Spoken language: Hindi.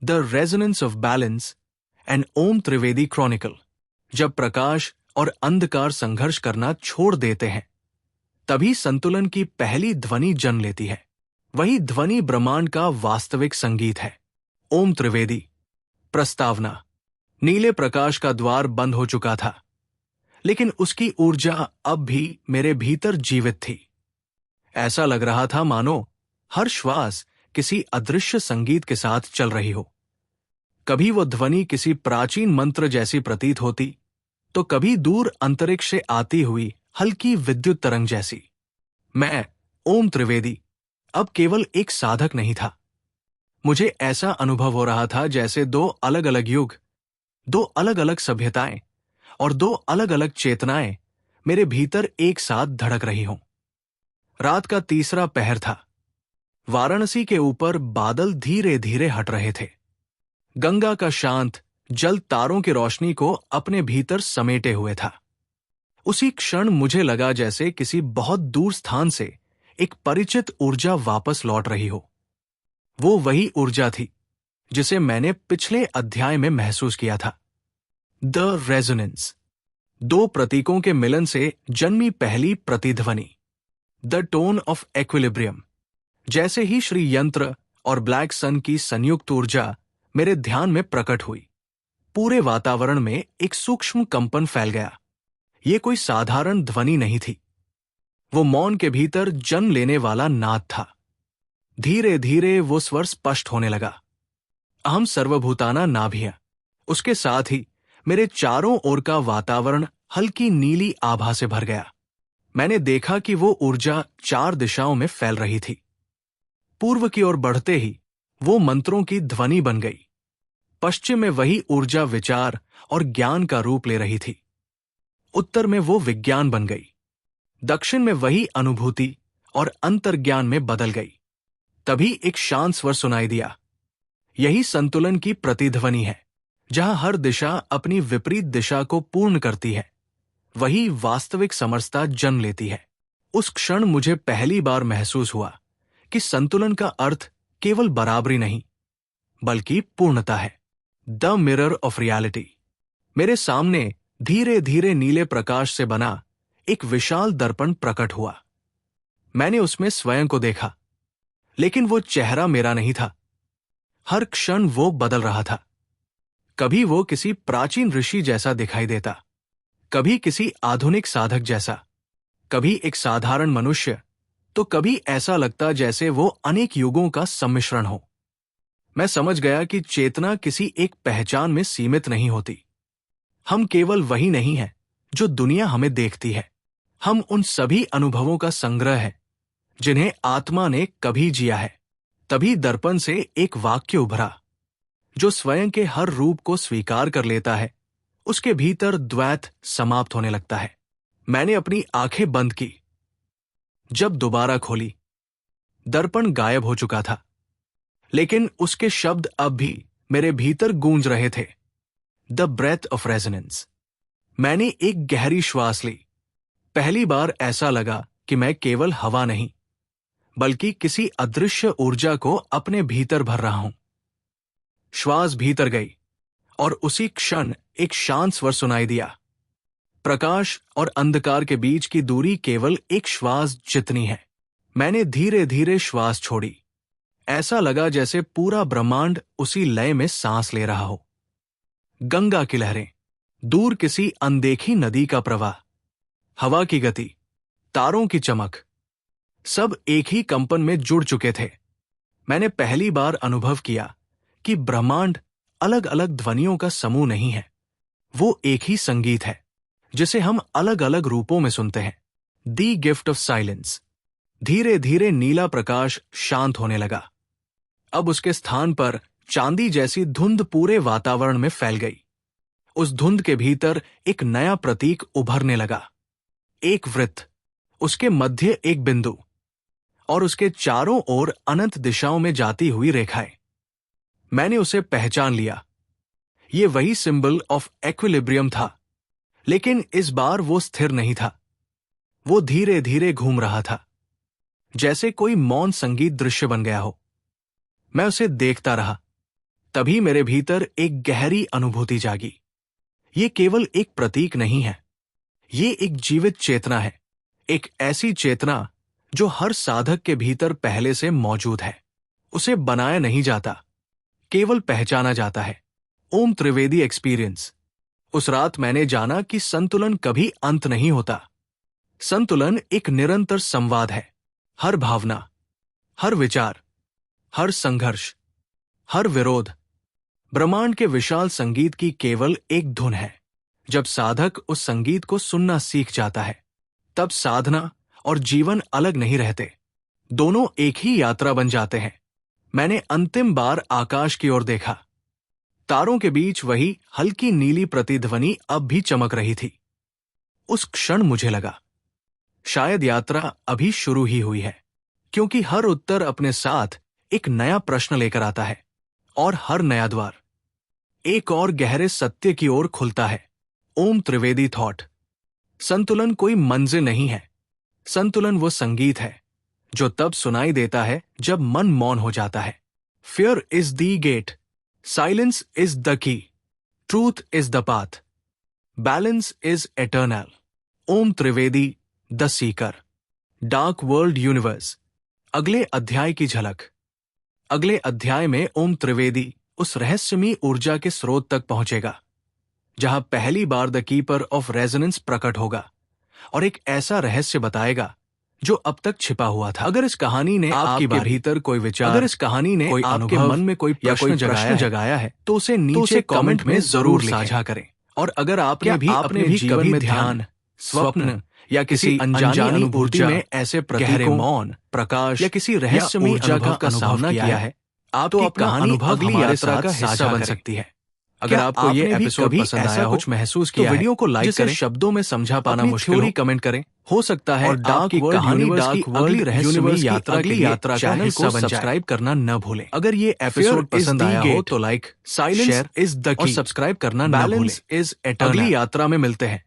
The resonance of balance and Om Trivedi chronicle. जब प्रकाश और अंधकार संघर्ष करना छोड़ देते हैं, तभी संतुलन की पहली ध्वनि जन्म लेती है। वही ध्वनि ब्रह्मांड का वास्तविक संगीत है। ओम त्रिवेदी। प्रस्तावना। नीले प्रकाश का द्वार बंद हो चुका था, लेकिन उसकी ऊर्जा अब भी मेरे भीतर जीवित थी। ऐसा लग रहा था मानो हर श्वास किसी अदृश्य संगीत के साथ चल रही हो। कभी वो ध्वनि किसी प्राचीन मंत्र जैसी प्रतीत होती, तो कभी दूर अंतरिक्ष से आती हुई हल्की विद्युत तरंग जैसी। मैं, ओम त्रिवेदी, अब केवल एक साधक नहीं था। मुझे ऐसा अनुभव हो रहा था जैसे दो अलग अलग युग, दो अलग अलग सभ्यताएं और दो अलग अलग चेतनाएं मेरे भीतर एक साथ धड़क रही हों। रात का तीसरा पहर था। वाराणसी के ऊपर बादल धीरे धीरे हट रहे थे। गंगा का शांत जल तारों की रोशनी को अपने भीतर समेटे हुए था। उसी क्षण मुझे लगा जैसे किसी बहुत दूर स्थान से एक परिचित ऊर्जा वापस लौट रही हो। वो वही ऊर्जा थी जिसे मैंने पिछले अध्याय में महसूस किया था। The resonance. दो प्रतीकों के मिलन से जन्मी पहली प्रतिध्वनि। The tone of equilibrium. जैसे ही श्री यंत्र और ब्लैक सन की संयुक्त ऊर्जा मेरे ध्यान में प्रकट हुई, पूरे वातावरण में एक सूक्ष्म कंपन फैल गया। ये कोई साधारण ध्वनि नहीं थी। वो मौन के भीतर जन्म लेने वाला नाद था। धीरे धीरे वो स्वर स्पष्ट होने लगा। अहम सर्वभूताना नाभिया। उसके साथ ही मेरे चारों ओर का वातावरण हल्की नीली आभा से भर गया। मैंने देखा कि वो ऊर्जा चार दिशाओं में फैल रही थी। पूर्व की ओर बढ़ते ही वो मंत्रों की ध्वनि बन गई। पश्चिम में वही ऊर्जा विचार और ज्ञान का रूप ले रही थी। उत्तर में वो विज्ञान बन गई। दक्षिण में वही अनुभूति और अंतर्ज्ञान में बदल गई। तभी एक शांत स्वर सुनाई दिया। यही संतुलन की प्रतिध्वनि है। जहां हर दिशा अपनी विपरीत दिशा को पूर्ण करती है, वही वास्तविक समरसता जन्म लेती है। उस क्षण मुझे पहली बार महसूस हुआ कि संतुलन का अर्थ केवल बराबरी नहीं, बल्कि पूर्णता है। The mirror of reality. मेरे सामने धीरे धीरे नीले प्रकाश से बना एक विशाल दर्पण प्रकट हुआ। मैंने उसमें स्वयं को देखा, लेकिन वो चेहरा मेरा नहीं था। हर क्षण वो बदल रहा था। कभी वो किसी प्राचीन ऋषि जैसा दिखाई देता, कभी किसी आधुनिक साधक जैसा, कभी एक साधारण मनुष्य, तो कभी ऐसा लगता जैसे वो अनेक युगों का सम्मिश्रण हो। मैं समझ गया कि चेतना किसी एक पहचान में सीमित नहीं होती। हम केवल वही नहीं हैं जो दुनिया हमें देखती है। हम उन सभी अनुभवों का संग्रह है जिन्हें आत्मा ने कभी जिया है। तभी दर्पण से एक वाक्य उभरा। जो स्वयं के हर रूप को स्वीकार कर लेता है, उसके भीतर द्वैत समाप्त होने लगता है। मैंने अपनी आंखें बंद की। जब दोबारा खोली, दर्पण गायब हो चुका था, लेकिन उसके शब्द अब भी मेरे भीतर गूंज रहे थे। The breath of resonance. मैंने एक गहरी श्वास ली। पहली बार ऐसा लगा कि मैं केवल हवा नहीं, बल्कि किसी अदृश्य ऊर्जा को अपने भीतर भर रहा हूं। श्वास भीतर गई और उसी क्षण एक शांत स्वर सुनाई दिया। प्रकाश और अंधकार के बीच की दूरी केवल एक श्वास जितनी है। मैंने धीरे धीरे श्वास छोड़ी। ऐसा लगा जैसे पूरा ब्रह्मांड उसी लय में सांस ले रहा हो। गंगा की लहरें, दूर किसी अनदेखी नदी का प्रवाह, हवा की गति, तारों की चमक, सब एक ही कंपन में जुड़ चुके थे। मैंने पहली बार अनुभव किया कि ब्रह्मांड अलग अलग ध्वनियों का समूह नहीं है। वो एक ही संगीत है जिसे हम अलग अलग रूपों में सुनते हैं। दी गिफ्ट ऑफ साइलेंस। धीरे धीरे नीला प्रकाश शांत होने लगा। अब उसके स्थान पर चांदी जैसी धुंध पूरे वातावरण में फैल गई। उस धुंध के भीतर एक नया प्रतीक उभरने लगा। एक वृत्त, उसके मध्य एक बिंदु और उसके चारों ओर अनंत दिशाओं में जाती हुई रेखाएं। मैंने उसे पहचान लिया। ये वही सिंबल ऑफ एक्विलिब्रियम था, लेकिन इस बार वो स्थिर नहीं था। वो धीरे धीरे घूम रहा था, जैसे कोई मौन संगीत दृश्य बन गया हो। मैं उसे देखता रहा। तभी मेरे भीतर एक गहरी अनुभूति जागी। ये केवल एक प्रतीक नहीं है, ये एक जीवित चेतना है, एक ऐसी चेतना जो हर साधक के भीतर पहले से मौजूद है। उसे बनाया नहीं जाता, केवल पहचाना जाता है। ओम त्रिवेदी एक्सपीरियंस। उस रात मैंने जाना कि संतुलन कभी अंत नहीं होता। संतुलन एक निरंतर संवाद है। हर भावना, हर विचार, हर संघर्ष, हर विरोध ब्रह्मांड के विशाल संगीत की केवल एक धुन है। जब साधक उस संगीत को सुनना सीख जाता है, तब साधना और जीवन अलग नहीं रहते, दोनों एक ही यात्रा बन जाते हैं। मैंने अंतिम बार आकाश की ओर देखा। तारों के बीच वही हल्की नीली प्रतिध्वनि अब भी चमक रही थी। उस क्षण मुझे लगा, शायद यात्रा अभी शुरू ही हुई है, क्योंकि हर उत्तर अपने साथ एक नया प्रश्न लेकर आता है, और हर नया द्वार एक और गहरे सत्य की ओर खुलता है। ओम त्रिवेदी थॉट। संतुलन कोई मंजिल नहीं है, संतुलन वो संगीत है जो तब सुनाई देता है जब मन मौन हो जाता है। Fear is the gate, silence is the key, truth is the path, balance is eternal. Om Trivedi, the seeker, dark world universe. अगले अध्याय की झलक। अगले अध्याय में ओम त्रिवेदी उस रहस्यमयी ऊर्जा के स्रोत तक पहुंचेगा जहां पहली बार द कीपर ऑफ रेजोनेंस प्रकट होगा और एक ऐसा रहस्य बताएगा जो अब तक छिपा हुआ था। अगर इस कहानी ने आपके भीतर कोई विचार, अगर इस कहानी ने कोई आपके मन में कोई प्रश्न जगाया है, तो उसे नीचे कमेंट में जरूर साझा करें। और अगर आपने भी अपने जीवन में ध्यान, स्वप्न या किसी अनजानी अनुभूति में ऐसे गहरे मौन, प्रकाश या किसी रहस्यमयी ऊर्जा का सामना किया है, तो अपना अनुभव अगली यात्रा का हिस्सा बन सकती है। अगर आपको ये एपिसोड पसंद आया हो, कुछ महसूस किया तो वीडियो को लाइक करें, शब्दों में समझा पाना मुश्किल हो, कमेंट करें। हो सकता है डार्क वर्ल्ड यूनिवर्स की अगली रहस्यमयी यात्रा चैनल को सब्सक्राइब करना न भूलें। अगर ये एपिसोड पसंद आया हो तो लाइक, साइलेंस इज द की और सब्सक्राइब करना न भूलें। Balance is eternal. अगली यात्रा में मिलते हैं।